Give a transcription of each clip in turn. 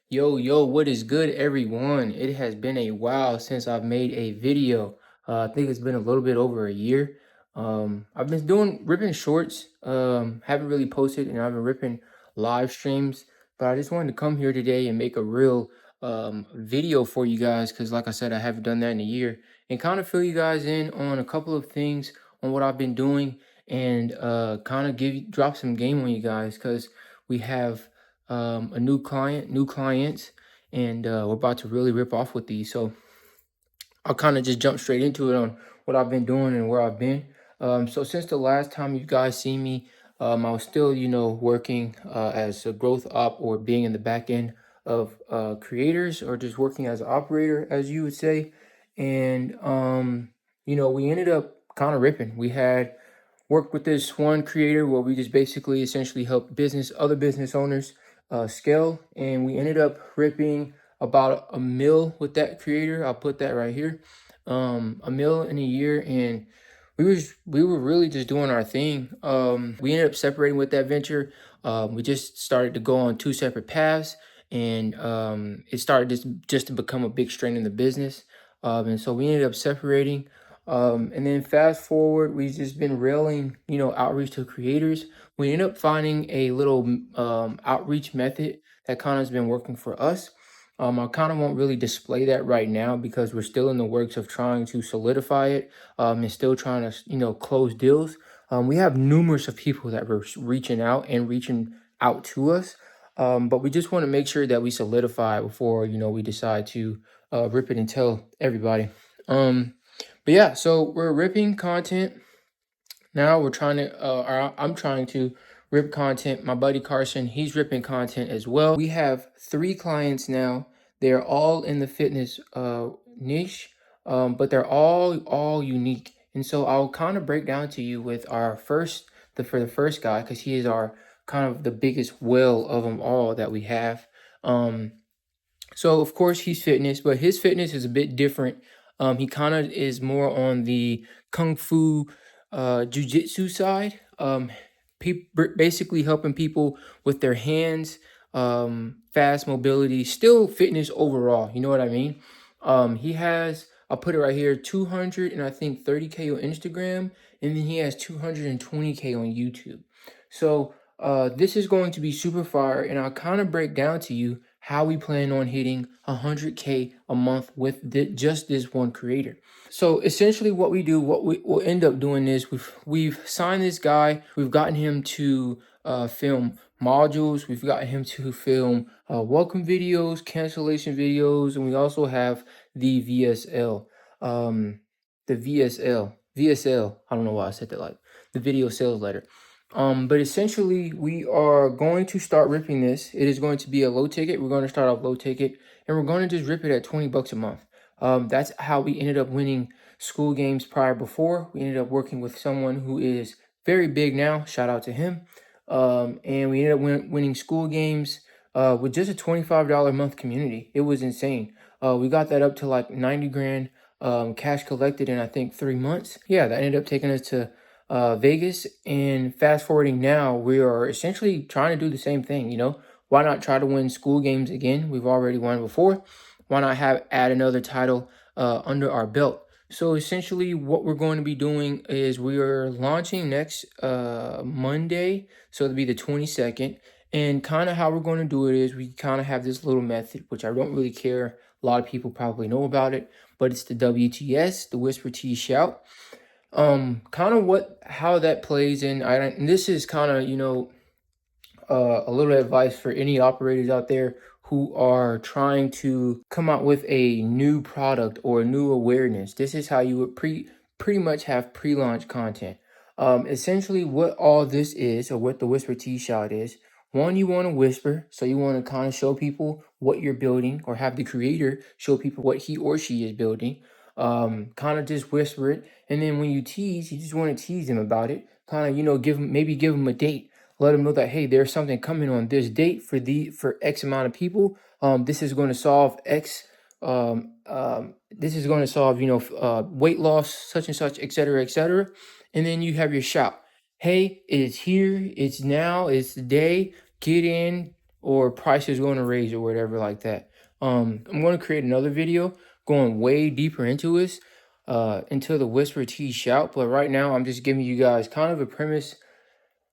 Yo, what is good, everyone? It has been a while since I've made a video. I think it's been a little bit over a year. I've been doing ripping shorts. Haven't really posted, and I've been ripping live streams. But I just wanted to come here today and make a real video for you guys, because, like I said, I haven't done that in a year, and kind of fill you guys in on a couple of things on what I've been doing, and kind of drop some game on you guys, because we have a new clients, and we're about to really rip off with these. So I'll kind of just jump straight into it on what I've been doing and where I've been. So since the last time you guys see me, I was still, working as a growth op, or being in the back end of creators, or just working as an operator, as you would say. And, we ended up kind of ripping. We had worked with this one creator where we just basically essentially helped other business owners scale, and we ended up ripping about a mil with that creator. I'll put that right here, a mil in a year, and we were really just doing our thing. We ended up separating with that venture. We just started to go on two separate paths, and it started just to become a big strain in the business. And so we ended up separating. And then fast forward, we've just been railing, outreach to creators. We ended up finding a little outreach method that kind of has been working for us. I kind of won't really display that right now, because we're still in the works of trying to solidify it, and still trying to, close deals. We have numerous of people that were reaching out and reaching out to us. But we just want to make sure that we solidify it before, we decide to rip it and tell everybody. But yeah, so we're ripping content now. I'm trying to rip content. My buddy Carson, he's ripping content as well. We have 3 clients now. They're all in the fitness niche, but they're all unique. And so I'll kind of break down to you with for the first guy, because he is our kind of the biggest whale of them all that we have. So of course he's fitness, but his fitness is a bit different. He kind of is more on the kung fu, jujitsu side. Basically helping people with their hands, fast mobility, still fitness overall. You know what I mean? He has, I'll put it right here, 200 and I think 30K on Instagram, and then he has 220K on YouTube. So this is going to be super fire, and I'll kind of break down to you how we plan on hitting 100K a month with just this one creator. So essentially what we'll end up doing is we've signed this guy. We've gotten him to film modules. We've gotten him to film welcome videos, cancellation videos, and we also have the VSL. VSL. I don't know why I said that, like the video sales letter. But essentially we are going to start ripping this. It is going to be a low ticket. We're going to start off low ticket, and we're going to just rip it at 20 bucks a month. That's how we ended up winning Skool Games before. We ended up working with someone who is very big now. Shout out to him. And we ended up winning Skool Games with just a $25 a month community. It was insane. We got that up to like 90 grand cash collected in, I think, 3 months. Yeah, that ended up taking us to Vegas. And fast forwarding now, we are essentially trying to do the same thing. Why not try to win Skool Games again? We've already won before. Why not add another title under our belt? So essentially what we're going to be doing is we are launching next Monday, so it'll be the 22nd. And kind of how we're going to do it is we kind of have this little method, which I don't really care. A lot of people probably know about it, but it's the WTS, the Whisper Tease Shout. Kind of how that plays in. And this is kind of, a little advice for any operators out there who are trying to come out with a new product or a new awareness. This is how you would pretty much have pre-launch content. Essentially what all this is, or what the Whisper Tease Shout is, one, you want to whisper, so you want to kind of show people what you're building, or have the creator show people what he or she is building. Kind of just whisper it, and then when you tease, you just want to tease them about it. Kind of, give them a date. Let them know that, hey, there's something coming on this date for X amount of people. This is going to solve X. This is going to solve, weight loss, such and such, etc., etc. And then you have your shout. Hey, it's here. It's now. It's the day. Get in, or price is going to raise or whatever like that. I'm going to create another video going way deeper into this, into the whisper Tease shout. But right now, I'm just giving you guys kind of a premise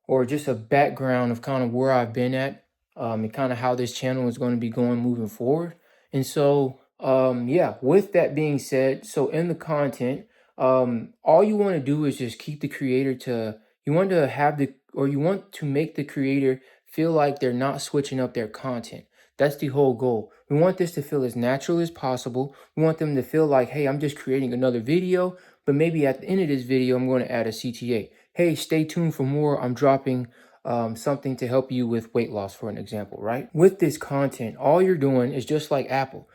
or just a background of kind of where I've been at, and kind of how this channel is going to be going moving forward. And so, yeah, with that being said, so in the content, all you want to do is just keep the creator to, you want to have the, or you want to make the creator feel like they're not switching up their content. That's the whole goal. We want this to feel as natural as possible. We want them to feel like, hey, I'm just creating another video, but maybe at the end of this video, I'm going to add a CTA. Hey, stay tuned for more. I'm dropping something to help you with weight loss, for an example, right? With this content, all you're doing is just like Apple.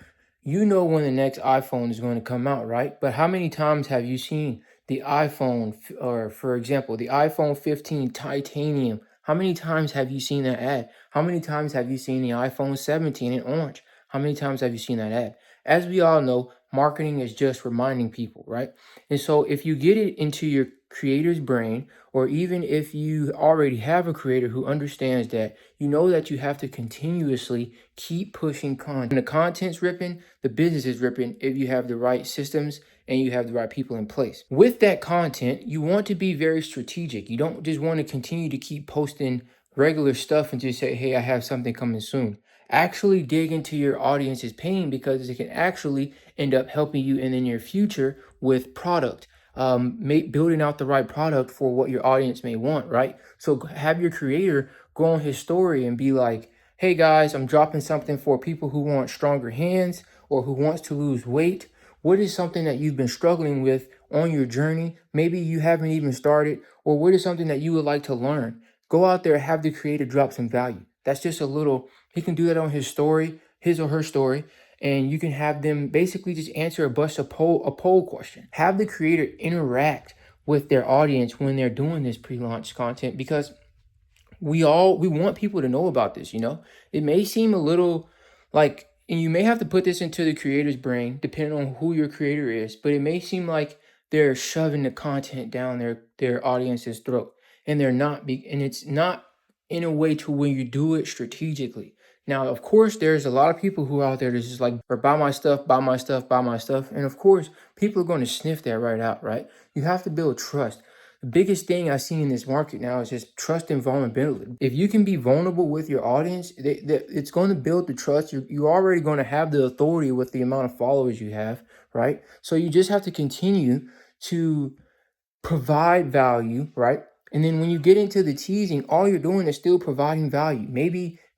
You know when the next iPhone is going to come out, right? But how many times have you seen the iPhone, or for example, the iPhone 15 titanium? How many times have you seen that ad? How many times have you seen the iPhone 17 in orange? How many times have you seen that ad? As we all know, marketing is just reminding people, right? And so if you get it into your creator's brain, or even if you already have a creator who understands that, you know that you have to continuously keep pushing content. When the content's ripping, the business is ripping if you have the right systems and you have the right people in place. With that content, you want to be very strategic. You don't just want to continue to keep posting regular stuff and just say, hey, I have something coming soon. Actually dig into your audience's pain, because it can actually end up helping you in the near future with product. Building out the right product for what your audience may want, right? So have your creator go on his story and be like, hey guys, I'm dropping something for people who want stronger hands or who wants to lose weight. What is something that you've been struggling with on your journey? Maybe you haven't even started, or what is something that you would like to learn? Go out there, have the creator drop some value. That's just a little, he can do that on his story, his or her story, and you can have them basically just answer a poll question. Have the creator interact with their audience when they're doing this pre-launch content, because we want people to know about this. It may seem a little like, and you may have to put this into the creator's brain depending on who your creator is, but it may seem like they're shoving the content down their audience's throat, and they're not, and it's not in a way to when you do it strategically. Now, of course, there's a lot of people who are out there that's just like, or buy my stuff, buy my stuff, buy my stuff. And of course, people are going to sniff that right out, right? You have to build trust. The biggest thing I've seen in this market now is just trust and vulnerability. If you can be vulnerable with your audience, it's going to build the trust. You're already going to have the authority with the amount of followers you have, right? So you just have to continue to provide value, right? And then when you get into the teasing, all you're doing is still providing value.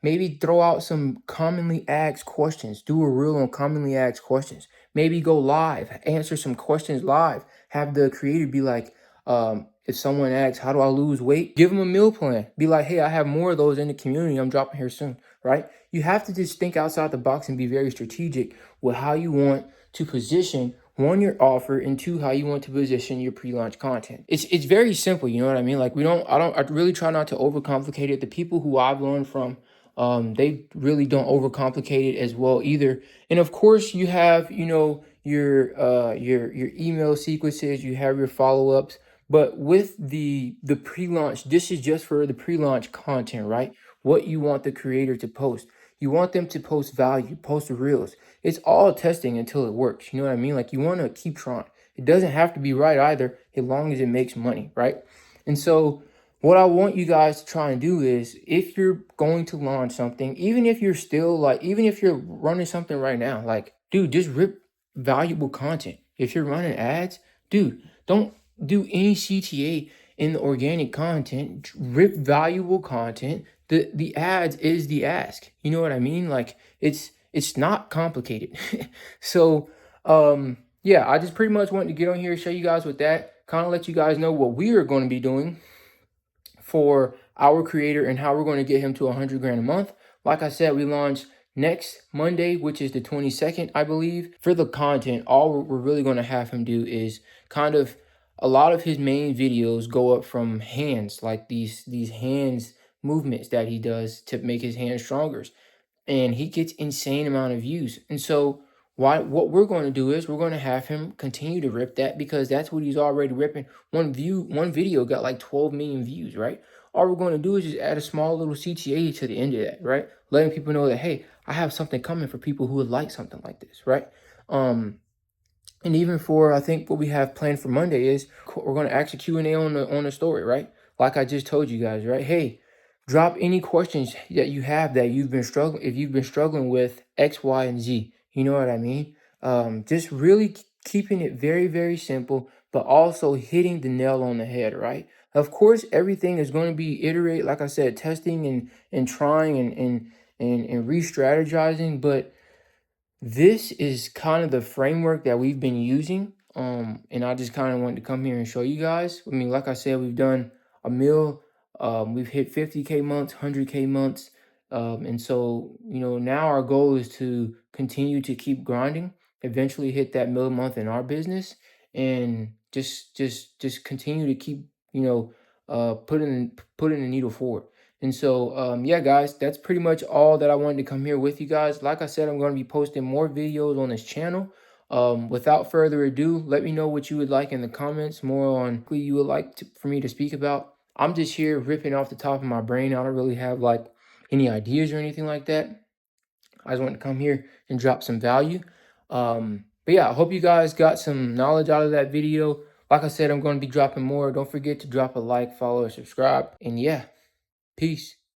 Maybe throw out some commonly asked questions. Do a reel on commonly asked questions. Maybe go live, answer some questions live. Have the creator be like, if someone asks, how do I lose weight? Give them a meal plan. Be like, hey, I have more of those in the community. I'm dropping here soon, right? You have to just think outside the box and be very strategic with how you want to position, one, your offer, and two, how you want to position your pre-launch content. It's very simple, you know what I mean? Like I really try not to overcomplicate it. The people who I've learned from, they really don't overcomplicate it as well either. And of course, you have, your email sequences, you have your follow-ups. But with the pre-launch, this is just for the pre-launch content, right? What you want the creator to post. You want them to post value, post reels. It's all testing until it works. You know what I mean? Like, you want to keep trying. It doesn't have to be right either, as long as it makes money, right? And so what I want you guys to try and do is, if you're going to launch something, even if you're running something right now, like, dude, just rip valuable content. If you're running ads, dude, don't do any CTA in the organic content. Rip valuable content. The ads is the ask. You know what I mean? Like, it's not complicated. So yeah, I just pretty much wanted to get on here, show you guys with that, kind of let you guys know what we are going to be doing for our creator and how we're going to get him to 100 grand a month. Like I said, we launch next Monday, which is the 22nd, I believe. For the content, all we're really going to have him do is kind of, a lot of his main videos go up from hands, like these hands movements that he does to make his hands stronger, and he gets insane amount of views. And so what we're going to do is we're going to have him continue to rip that, because that's what he's already ripping. One video got like 12 million views, right? all we're going to do is just add a small little CTA to the end of that, right? Letting people know that, hey, I have something coming for people who would like something like this, right? And even for, I think what we have planned for Monday is we're going to ask a Q&A on the story, right? Like I just told you guys, right? Hey, drop any questions that you have that you've been struggling, if you've been struggling with X, Y, and Z. You know what I mean? Just really keeping it very, very simple, but also hitting the nail on the head, right? Of course, everything is going to be iterate, like I said, testing and trying and re-strategizing, but this is kind of the framework that we've been using. And I just kind of wanted to come here and show you guys. I mean, like I said, we've done a mil, we've hit 50K months, 100K months. And so, now our goal is to continue to keep grinding, eventually hit that mil a month in our business, and just continue to keep, putting the needle forward. And so, yeah, guys, that's pretty much all that I wanted to come here with you guys. Like I said, I'm going to be posting more videos on this channel. Without further ado, let me know what you would like in the comments, more on who you would like for me to speak about. I'm just here ripping off the top of my brain. I don't really have like any ideas or anything like that. I just want to come here and drop some value. But yeah, I hope you guys got some knowledge out of that video. Like I said, I'm going to be dropping more. Don't forget to drop a like, follow, or subscribe. And yeah, peace.